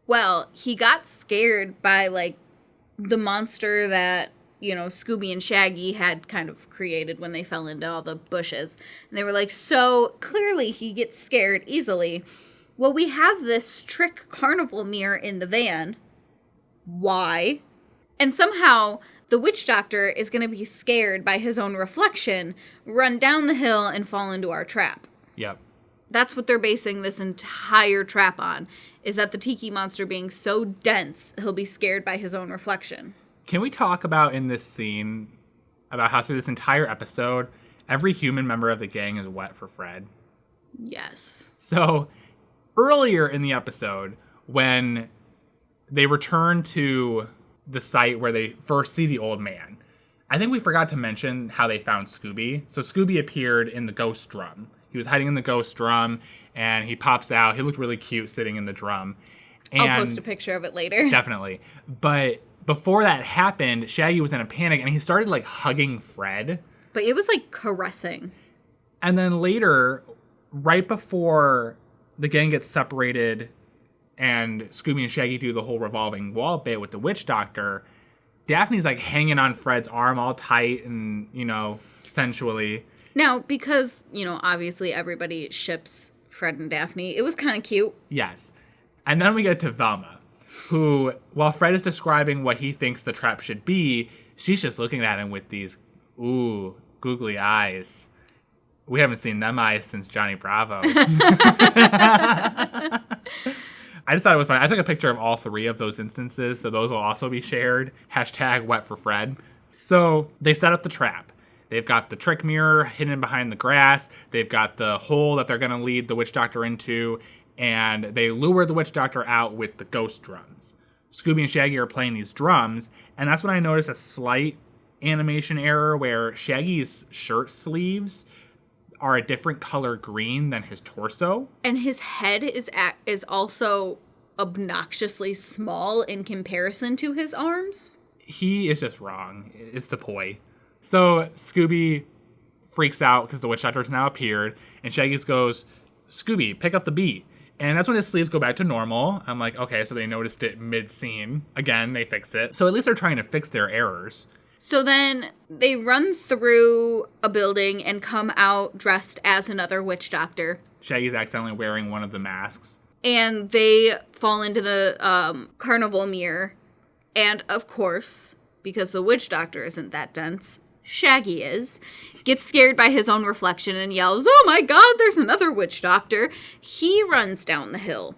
well, he got scared by, like, the monster that, Scooby and Shaggy had kind of created when they fell into all the bushes. And they were like, so clearly he gets scared easily. Well, we have this trick carnival mirror in the van. Why? And somehow the witch doctor is going to be scared by his own reflection, run down the hill, and fall into our trap. Yep. That's what they're basing this entire trap on, is that the tiki monster being so dense, he'll be scared by his own reflection. Can we talk about in this scene about how through this entire episode, every human member of the gang is wet for Fred? Yes. So earlier in the episode, when they return to the site where they first see the old man, I think we forgot to mention how they found Scooby. So Scooby appeared in the ghost drum. He was hiding in the ghost drum, and he pops out. He looked really cute sitting in the drum. And I'll post a picture of it later. Definitely. But before that happened, Shaggy was in a panic, and he started, like, hugging Fred. But it was, like, caressing. And then later, right before the gang gets separated and Scooby and Shaggy do the whole revolving wall bit with the witch doctor, Daphne's, like, hanging on Fred's arm all tight and, sensually. Now, because, obviously everybody ships Fred and Daphne, it was kind of cute. Yes. And then we get to Velma, who, while Fred is describing what he thinks the trap should be, she's just looking at him with these, googly eyes. We haven't seen them eyes since Johnny Bravo. I just thought it was funny. I took a picture of all three of those instances, so those will also be shared. #WetForFred. So they set up the trap. They've got the trick mirror hidden behind the grass. They've got the hole that they're going to lead the witch doctor into. And they lure the witch doctor out with the ghost drums. Scooby and Shaggy are playing these drums. And that's when I noticed a slight animation error where Shaggy's shirt sleeves are a different color green than his torso. And his head is also obnoxiously small in comparison to his arms. He is just wrong. It's the poi. So Scooby freaks out because the witch doctor has now appeared. And Shaggy goes, Scooby, pick up the beat. And that's when his sleeves go back to normal. I'm like, okay, so they noticed it mid-scene. Again, they fix it. So at least they're trying to fix their errors. So then they run through a building and come out dressed as another witch doctor. Shaggy's accidentally wearing one of the masks. And they fall into the carnival mirror. And of course, because the witch doctor isn't that dense, Shaggy is, gets scared by his own reflection and yells, "Oh my God, there's another witch doctor." He runs down the hill.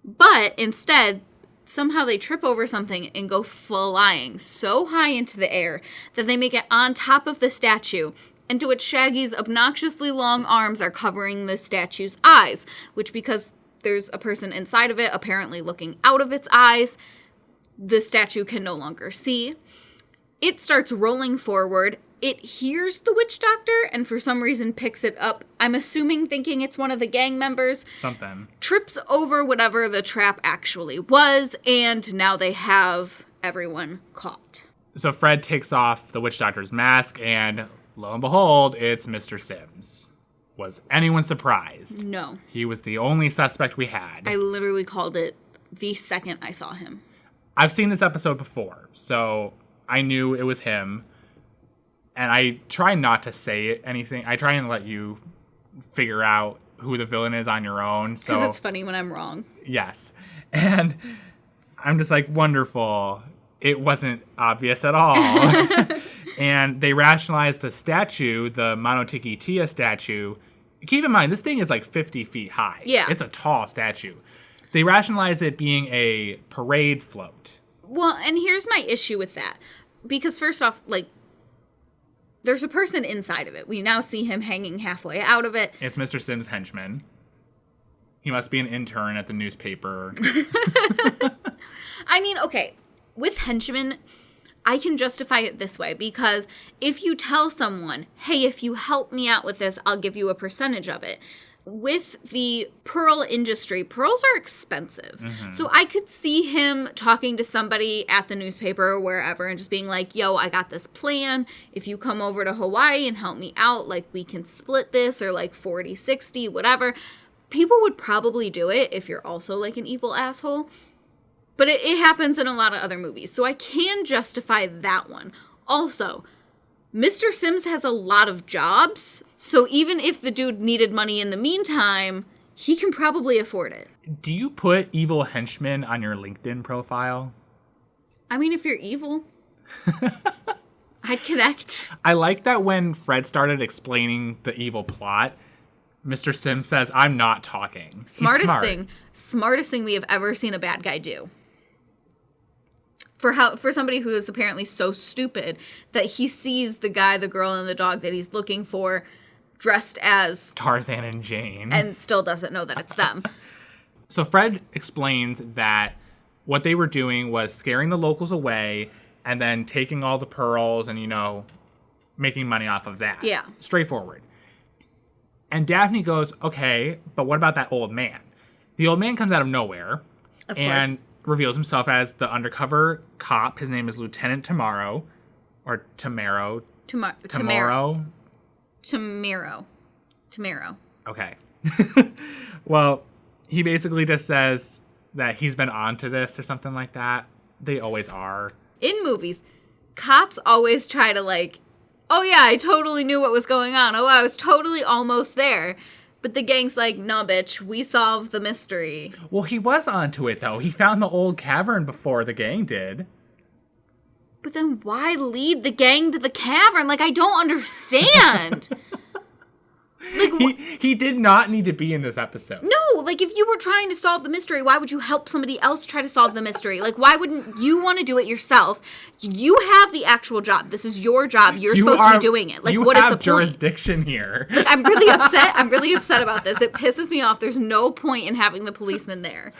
But instead, somehow they trip over something and go flying so high into the air that they make it on top of the statue, into which Shaggy's obnoxiously long arms are covering the statue's eyes, which, because there's a person inside of it apparently looking out of its eyes, the statue can no longer see. It starts rolling forward. It hears the witch doctor and for some reason picks it up. I'm assuming thinking it's one of the gang members. Something. Trips over whatever the trap actually was, and now they have everyone caught. So Fred takes off the witch doctor's mask, and lo and behold, it's Mr. Sims. Was anyone surprised? No. He was the only suspect we had. I literally called it the second I saw him. I've seen this episode before, so I knew it was him. And I try not to say anything. I try and let you figure out who the villain is on your own. Because it's funny when I'm wrong. Yes. And I'm just like, wonderful. It wasn't obvious at all. And they rationalized the statue, the Monotiki Tia statue. Keep in mind, this thing is like 50 feet high. Yeah. It's a tall statue. They rationalized it being a parade float. Well, and here's my issue with that. Because first off, like, there's a person inside of it. We now see him hanging halfway out of it. It's Mr. Sims' henchman. He must be an intern at the newspaper. I mean, okay, with henchmen, I can justify it this way. Because if you tell someone, hey, if you help me out with this, I'll give you a percentage of it. With the pearl industry, pearls are expensive. Mm-hmm. So I could see him talking to somebody at the newspaper or wherever and just being like, yo, I got this plan. If you come over to Hawaii and help me out, like, we can split this, or like 40-60, whatever. People would probably do it if you're also like an evil asshole. But it happens in a lot of other movies. So I can justify that one. Also, Mr. Sims has a lot of jobs, so even if the dude needed money in the meantime, he can probably afford it. Do you put evil henchman on your LinkedIn profile? I mean, if you're evil, I'd connect. I like that when Fred started explaining the evil plot, Mr. Sims says, "I'm not talking." Smartest thing we have ever seen a bad guy do. For somebody who is apparently so stupid that he sees the guy, the girl, and the dog that he's looking for dressed as Tarzan and Jane, and still doesn't know that it's them. So Fred explains that what they were doing was scaring the locals away and then taking all the pearls and, making money off of that. Yeah. Straightforward. And Daphne goes, okay, but what about that old man? The old man comes out of nowhere. Of and course. Reveals himself as the undercover cop. His name is Lieutenant Tamaro. Or Tamaro. Tamaro. Okay. Well, he basically just says that he's been onto this or something like that. They always are. In movies, cops always try to like, oh yeah, I totally knew what was going on. Oh, I was totally almost there. But the gang's like, no, bitch, we solved the mystery. Well, he was onto it, though. He found the old cavern before the gang did. But then why lead the gang to the cavern? Like, I don't understand. Like, he did not need to be in this episode. No, like, if you were trying to solve the mystery, why would you help somebody else try to solve the mystery? Like, why wouldn't you want to do it yourself? You have the actual job. This is your job. You're supposed to be doing it. Like, what is the point? You have jurisdiction here. Like, I'm really upset. I'm really upset about this. It pisses me off. There's no point in having the policeman there.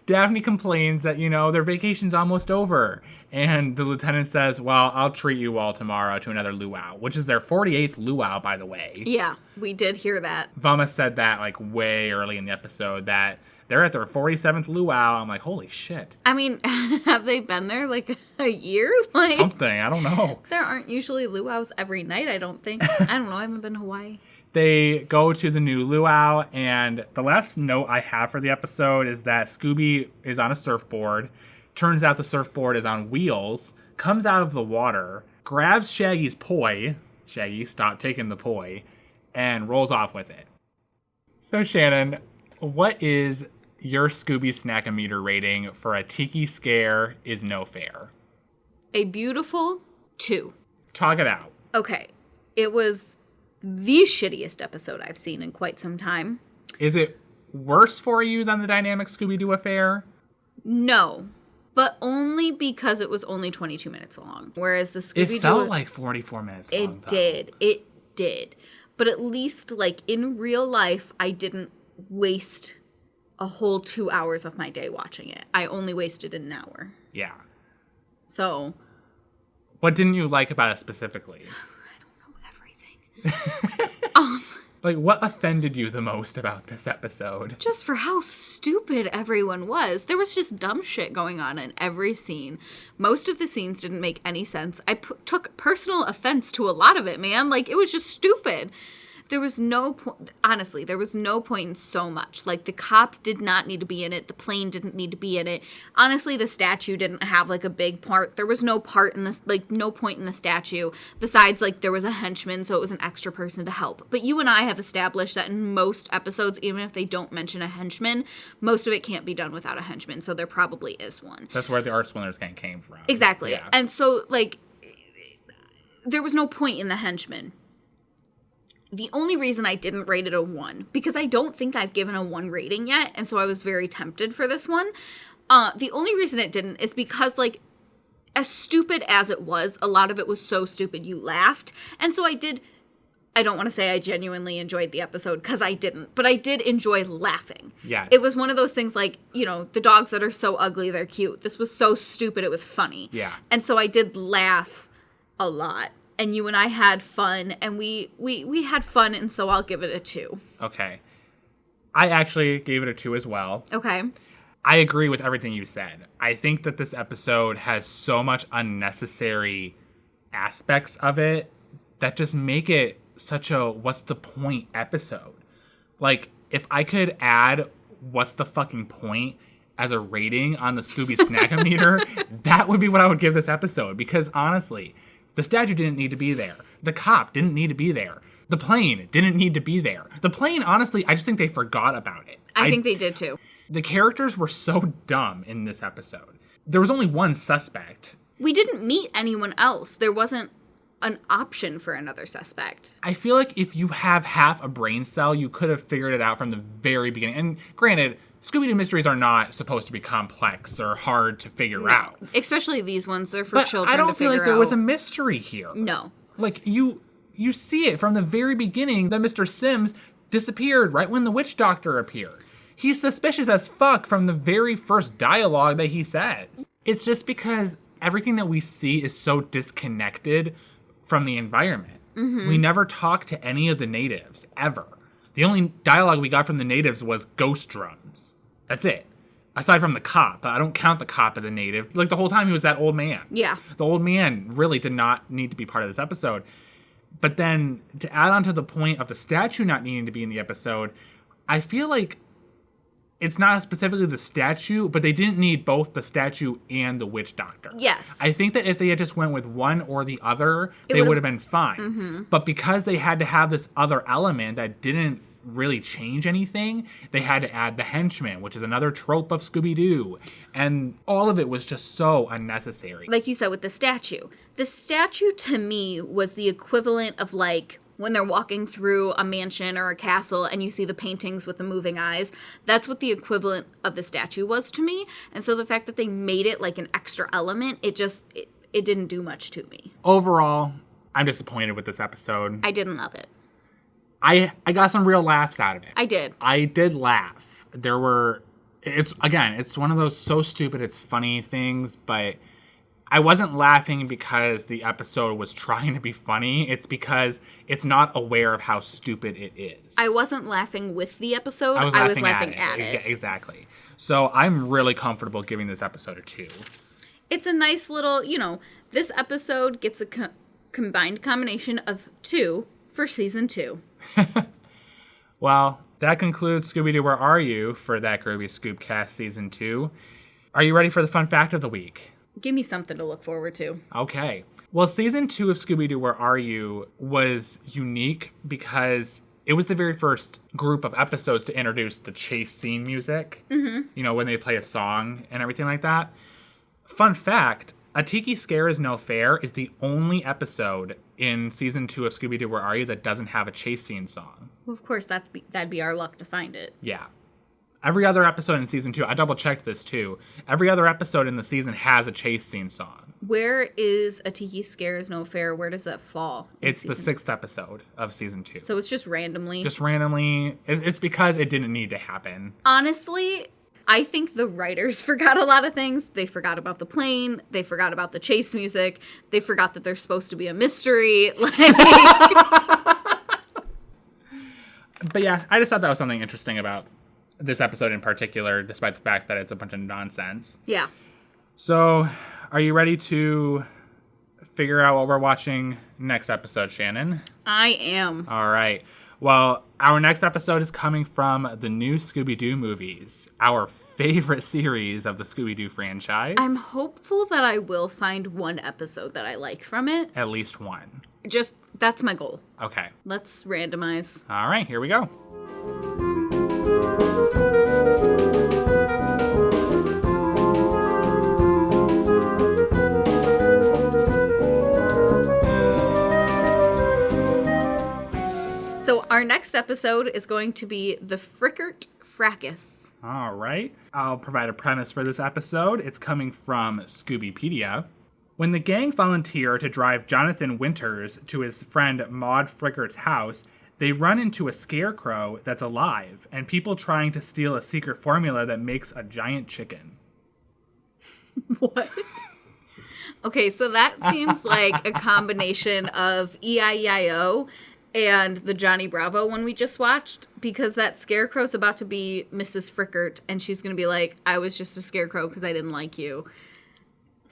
Daphne complains that, their vacation's almost over. And the lieutenant says, well, I'll treat you all tomorrow to another luau, which is their 48th luau, by the way. Yeah, we did hear that. Vama said that, like, way early in the episode, that they're at their 47th luau. I'm like, holy shit. I mean, have they been there, like, a year? Like, something, I don't know. There aren't usually luau's every night, I don't think. I don't know, I haven't been to Hawaii. They go to the new luau, and the last note I have for the episode is that Scooby is on a surfboard. Turns out the surfboard is on wheels, comes out of the water, grabs Shaggy's poi. Shaggy, stop taking the poi, and rolls off with it. So, Shannon, what is your Scooby Snack-O-Meter rating for a Tiki Scare is no fair? A beautiful 2. Talk it out. Okay. It was the shittiest episode I've seen in quite some time. Is it worse for you than the dynamic Scooby-Doo affair? No. But only because it was only 22 minutes long. Whereas the Scooby-Doo... It felt like 44 minutes long, It did. It did. But at least, like, in real life, I didn't waste a whole 2 hours of my day watching it. I only wasted an hour. Yeah. So... What didn't you like about it specifically? I don't know everything. Like, what offended you the most about this episode? Just for how stupid everyone was. There was just dumb shit going on in every scene. Most of the scenes didn't make any sense. I took personal offense to a lot of it, man. Like, it was just stupid. There was no point, honestly, there was no point in so much. Like, the cop did not need to be in it. The plane didn't need to be in it. Honestly, the statue didn't have, like, a big part. There was no part in this, like, no point in the statue. Besides, like, there was a henchman, so it was an extra person to help. But you and I have established that in most episodes, even if they don't mention a henchman, most of it can't be done without a henchman, so there probably is one. That's where the Art Swindlers gang came from. Exactly. Yeah. And so, like, there was no point in the henchman. The only reason I didn't rate it a 1, because I don't think I've given a 1 rating yet, and so I was very tempted for this one. The only reason it didn't is because, like, as stupid as it was, a lot of it was so stupid you laughed. And so I don't want to say I genuinely enjoyed the episode, because I didn't, but I did enjoy laughing. Yes. It was one of those things like, you know, the dogs that are so ugly, they're cute. This was so stupid, it was funny. Yeah. And so I did laugh a lot. And you and I had fun, and we had fun, and so I'll give it a 2. Okay. I actually gave it a 2 as well. Okay. I agree with everything you said. I think that this episode has so much unnecessary aspects of it that just make it such a what's the point episode. Like, if I could add what's the fucking point as a rating on the Scooby Snackometer, that would be what I would give this episode. Because honestly, the statue didn't need to be there. The cop didn't need to be there. The plane didn't need to be there. The plane, honestly, I just think they forgot about it. I think they did too. The characters were so dumb in this episode. There was only one suspect. We didn't meet anyone else. There wasn't an option for another suspect. I feel like if you have half a brain cell, you could have figured it out from the very beginning. And granted, Scooby-Doo mysteries are not supposed to be complex or hard to figure out. Especially these ones. They're for but children I don't to feel figure like there out. was a mystery here. No. Like, you see it from the very beginning that Mr. Sims disappeared right when the witch doctor appeared. He's suspicious as fuck from the very first dialogue that he says. It's just because everything that we see is so disconnected from the environment. Mm-hmm. We never talk to any of the natives, ever. The only dialogue we got from the natives was ghost drums. That's it. Aside from the cop. I don't count the cop as a native. Like, the whole time he was that old man. Yeah. The old man really did not need to be part of this episode. But then, to add on to the point of the statue not needing to be in the episode, I feel like it's not specifically the statue, but they didn't need both the statue and the witch doctor. Yes. I think that if they had just went with one or the other, they would have been fine. Mm-hmm. But because they had to have this other element that didn't really change anything, they had to add the henchman, which is another trope of Scooby-Doo. And all of it was just so unnecessary. Like you said with the statue. The statue, to me, was the equivalent of, like, when they're walking through a mansion or a castle and you see the paintings with the moving eyes. That's what the equivalent of the statue was to me. And so the fact that they made it like an extra element, it didn't do much to me. Overall, I'm disappointed with this episode. I didn't love it. I got some real laughs out of it. I did. I did laugh. It's one of those so stupid it's funny things, but I wasn't laughing because the episode was trying to be funny. It's because it's not aware of how stupid it is. I wasn't laughing with the episode. I was laughing at it. Exactly. So I'm really comfortable giving this episode a 2. It's a nice little, this episode gets a combined combination of 2 for season 2. Well, that concludes Scooby-Doo, Where Are You? For That Groovy Scoobcast Season 2. Are you ready for the fun fact of the week? Give me something to look forward to. Okay. Well, Season 2 of Scooby-Doo, Where Are You? Was unique because it was the very first group of episodes to introduce the chase scene music. Mm-hmm. When they play a song and everything like that. Fun fact, A Tiki Scare is No Fair is the only episode in season 2 of Scooby-Doo Where Are You that doesn't have a chase scene song. Well, of course, that'd be our luck to find it. Yeah. Every other episode in season 2, I double-checked this too, every other episode in the season has a chase scene song. Where is A Tiki Scare is No Fair? Where does that fall? It's the 6th episode of season 2. So it's just randomly? Just randomly. It's because it didn't need to happen. Honestly, I think the writers forgot a lot of things. They forgot about the plane. They forgot about the chase music. They forgot that there's supposed to be a mystery. But yeah, I just thought that was something interesting about this episode in particular, despite the fact that it's a bunch of nonsense. Yeah. So, are you ready to figure out what we're watching next episode, Shannon? I am. All right. Well, our next episode is coming from the new Scooby-Doo movies, our favorite series of the Scooby-Doo franchise. I'm hopeful that I will find one episode that I like from it. At least one. That's my goal. Okay. Let's randomize. All right, here we go. So our next episode is going to be The Frickert Fracas. All right. I'll provide a premise for this episode. It's coming from Scoobypedia. When the gang volunteer to drive Jonathan Winters to his friend Maude Frickert's house, they run into a scarecrow that's alive and people trying to steal a secret formula that makes a giant chicken. What? Okay, so that seems like a combination of E-I-E-I-O and the Johnny Bravo one we just watched, because that scarecrow's about to be Mrs. Frickert, and she's going to be like, I was just a scarecrow because I didn't like you.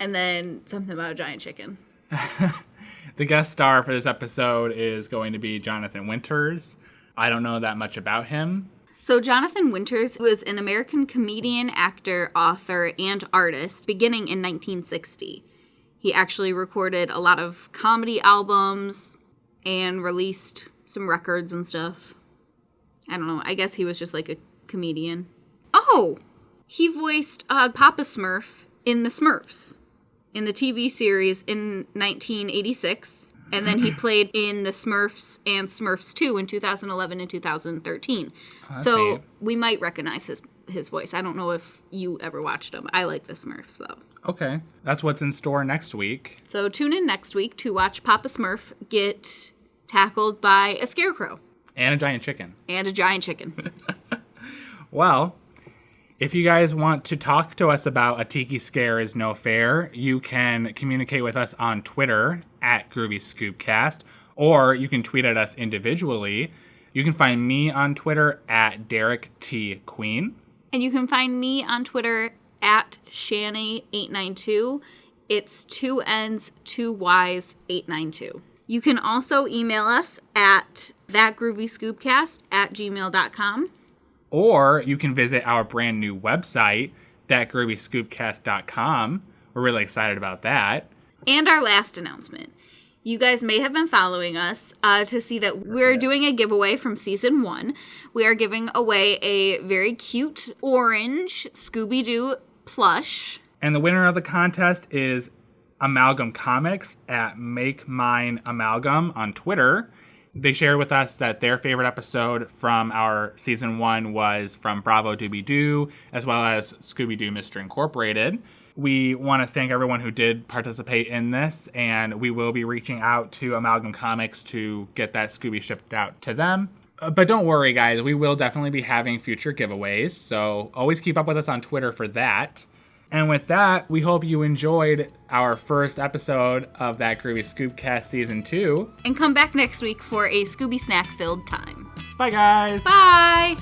And then something about a giant chicken. The guest star for this episode is going to be Jonathan Winters. I don't know that much about him. So Jonathan Winters was an American comedian, actor, author, and artist beginning in 1960. He actually recorded a lot of comedy albums and released some records and stuff. I don't know. I guess he was just like a comedian. Oh! He voiced Papa Smurf in The Smurfs, in the TV series in 1986. And then he played in The Smurfs and Smurfs 2 in 2011 and 2013. So neat. We might recognize his voice. I don't know if you ever watched him. I like The Smurfs, though. Okay. That's what's in store next week. So tune in next week to watch Papa Smurf get tackled by a scarecrow. And a giant chicken. And a giant chicken. Well, if you guys want to talk to us about A Tiki Scare is No Fair, you can communicate with us on Twitter at Groovy Scoobcast, or you can tweet at us individually. You can find me on Twitter at Derek T. Queen. And you can find me on Twitter at Shanny892. It's 2 N's, 2 Y's, 892. You can also email us at thatgroovyscoobcast@gmail.com. Or you can visit our brand new website, thatgroovyscoobcast.com. We're really excited about that. And our last announcement. You guys may have been following us to see that we're doing a giveaway from season 1. We are giving away a very cute orange Scooby-Doo plush. And the winner of the contest is Amalgam Comics at Make Mine Amalgam on Twitter. They shared with us that their favorite episode from our season 1 was from Bravo Doobie-Doo, as well as Scooby-Doo Mystery Incorporated. We want to thank everyone who did participate in this, and we will be reaching out to Amalgam Comics to get that Scooby shipped out to them. But don't worry, guys. We will definitely be having future giveaways, so always keep up with us on Twitter for that. And with that, we hope you enjoyed our first episode of That Groovy Scoobcast Season 2. And come back next week for a Scooby snack-filled time. Bye, guys. Bye!